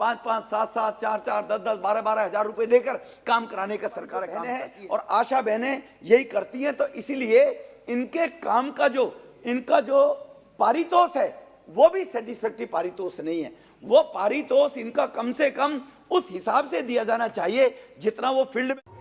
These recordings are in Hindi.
5-5, 7-7, 4-4, 10-10, 12-12 हजार रुपए देकर काम कराने का सरकार काम करती है। और आशा बहनें यही करती हैं, तो इसीलिए इनके काम का इनका जो पारितोष है वो भी सेटिस्फैक्टरी पारितोष नहीं है। वो पारितोष इनका कम से कम उस हिसाब से दिया जाना चाहिए जितना वो फील्ड में।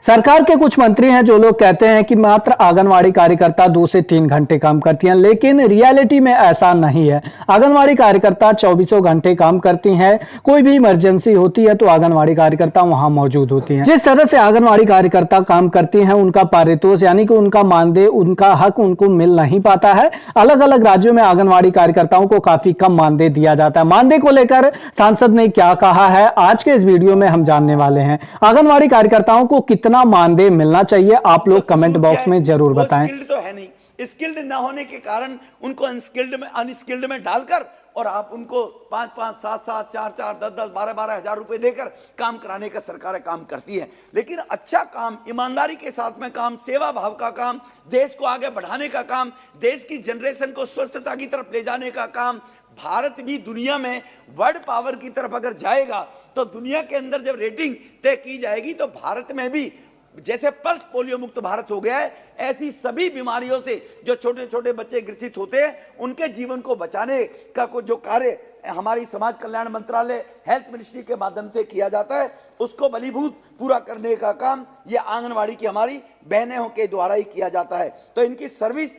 सरकार के कुछ मंत्री हैं जो लोग कहते हैं कि मात्र आंगनवाड़ी कार्यकर्ता 2 से 3 घंटे काम करती हैं, लेकिन रियलिटी में ऐसा नहीं है। आंगनवाड़ी कार्यकर्ता 24 घंटे काम करती हैं। कोई भी इमरजेंसी होती है तो आंगनवाड़ी कार्यकर्ता वहां मौजूद होती हैं। जिस तरह से आंगनवाड़ी कार्यकर्ता काम करती हैं, उनका पारितोष यानी कि उनका मानदेय, उनका हक उनको मिल नहीं पाता है। अलग अलग राज्यों में आंगनवाड़ी कार्यकर्ताओं को काफी कम मानदेय दिया जाता है। मानदेय को लेकर सांसद ने क्या कहा है, आज के इस वीडियो में हम जानने वाले हैं। आंगनवाड़ी कार्यकर्ताओं को कितना मानदेय मिलना चाहिए, आप लोग कमेंट बॉक्स में जरूर बताएं। स्किल्ड तो है नहीं, स्किल्ड ना होने के कारण उनको अनस्किल्ड में डालकर और आप उनको 5-5, 7-7, 4-4, 10-10, 12-12 हजार रुपए देकर काम कराने का सरकार काम करती है। लेकिन अच्छा काम, ईमानदारी के साथ में काम, सेवा भाव का काम, देश को आगे बढ़ाने का काम, देश की जनरेशन को स्वस्थता की तरफ ले जाने का काम, भारत भी दुनिया में वर्ल्ड पावर की तरफ अगर जाएगा तो दुनिया के अंदर जब रेटिंग तय की जाएगी तो भारत में भी जैसे पल्स पोलियो मुक्त भारत हो गया है, ऐसी सभी बीमारियों से जो छोटे छोटे बच्चे ग्रसित होते हैं उनके जीवन को बचाने का जो कार्य हमारी समाज कल्याण मंत्रालय हेल्थ मिनिस्ट्री के माध्यम से किया जाता है, उसको बलीभूत पूरा करने का काम ये आंगनवाड़ी की हमारी बहनों के द्वारा ही किया जाता है। तो इनकी सर्विस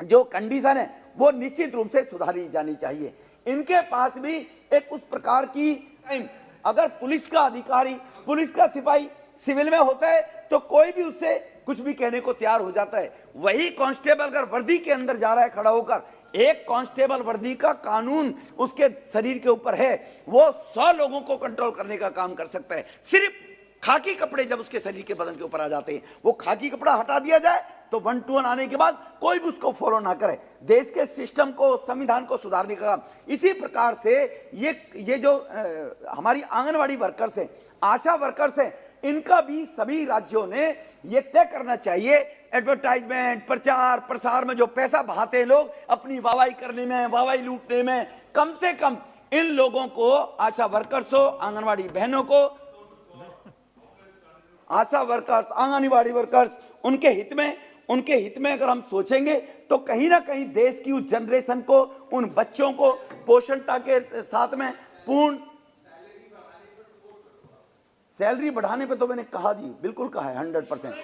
जो कंडीशन है वो निश्चित रूप से सुधारी जानी चाहिए। इनके पास भी एक उस प्रकार की, अगर पुलिस का अधिकारी, पुलिस का सिपाही सिविल में होता है तो कोई भी उससे कुछ भी कहने को तैयार हो जाता है। वही कांस्टेबल अगर वर्दी के अंदर जा रहा है खड़ा होकर, एक कांस्टेबल वर्दी का कानून उसके शरीर के ऊपर है, वो 100 लोगों को कंट्रोल करने का काम कर सकता है। सिर्फ खाकी कपड़े जब उसके शरीर के बदन के ऊपर आ जाते हैं, वो खाकी कपड़ा हटा दिया जाए तो 1 to 1 आने के बाद कोई भी उसको फॉलो ना करे। देश के सिस्टम को, संविधान को सुधारने का काम इसी प्रकार से ये जो हमारी आंगनवाड़ी वर्कर्स हैं, आशा वर्कर्स हैं, इनका भी सभी राज्यों ने ये तय करना चाहिए। एडवर्टाइजमेंट, प्रचार प्रसार में जो पैसा बहाते हैं लोग अपनी वाहवाही करने में, वाहवाही लूटने में, कम से कम इन लोगों को, आशा वर्कर्स हो, आंगनवाड़ी बहनों को, आशा वर्कर्स, आंगनवाड़ी वर्कर्स, उनके हित में अगर हम सोचेंगे तो कहीं ना कहीं देश की उस जनरेशन को, उन बच्चों को पोषणता के साथ में पूर्ण सैलरी बढ़ाने पे तो मैंने कहा जी, बिल्कुल कहा है 100%।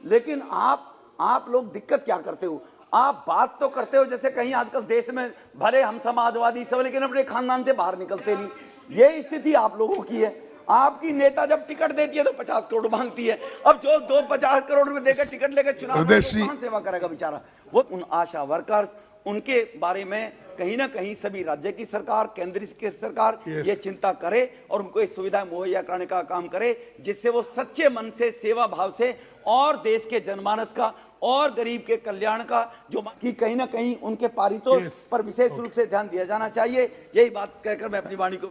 लेकिन आप लोग दिक्कत क्या करते हो, आप बात तो करते हो जैसे कहीं आजकल देश में भले हम समाजवादी सब, लेकिन अपने खानदान से बाहर निकलते नहीं। ये स्थिति आप लोगों की है। आपकी नेता जब टिकट देती है तो 50 करोड़ मांगती है। अब जो 50 करोड़ रुपए देकर टिकट लेकर चुनाव कहां सेवा करेगा बेचारा। वो उन आशा वर्कर्स, उनके बारे में कहीं ना कहीं सभी राज्य की सरकार, केंद्र की सरकार ये चिंता करे और उनको इस सुविधा मुहैया कराने का काम करे, जिससे वो सच्चे मन से, सेवा भाव से और देश के जनमानस का और गरीब के कल्याण का जो कि कहीं ना कहीं उनके पारितोष पर विशेष रूप से ध्यान दिया जाना चाहिए। यही बात कहकर मैं अपनी वाणी को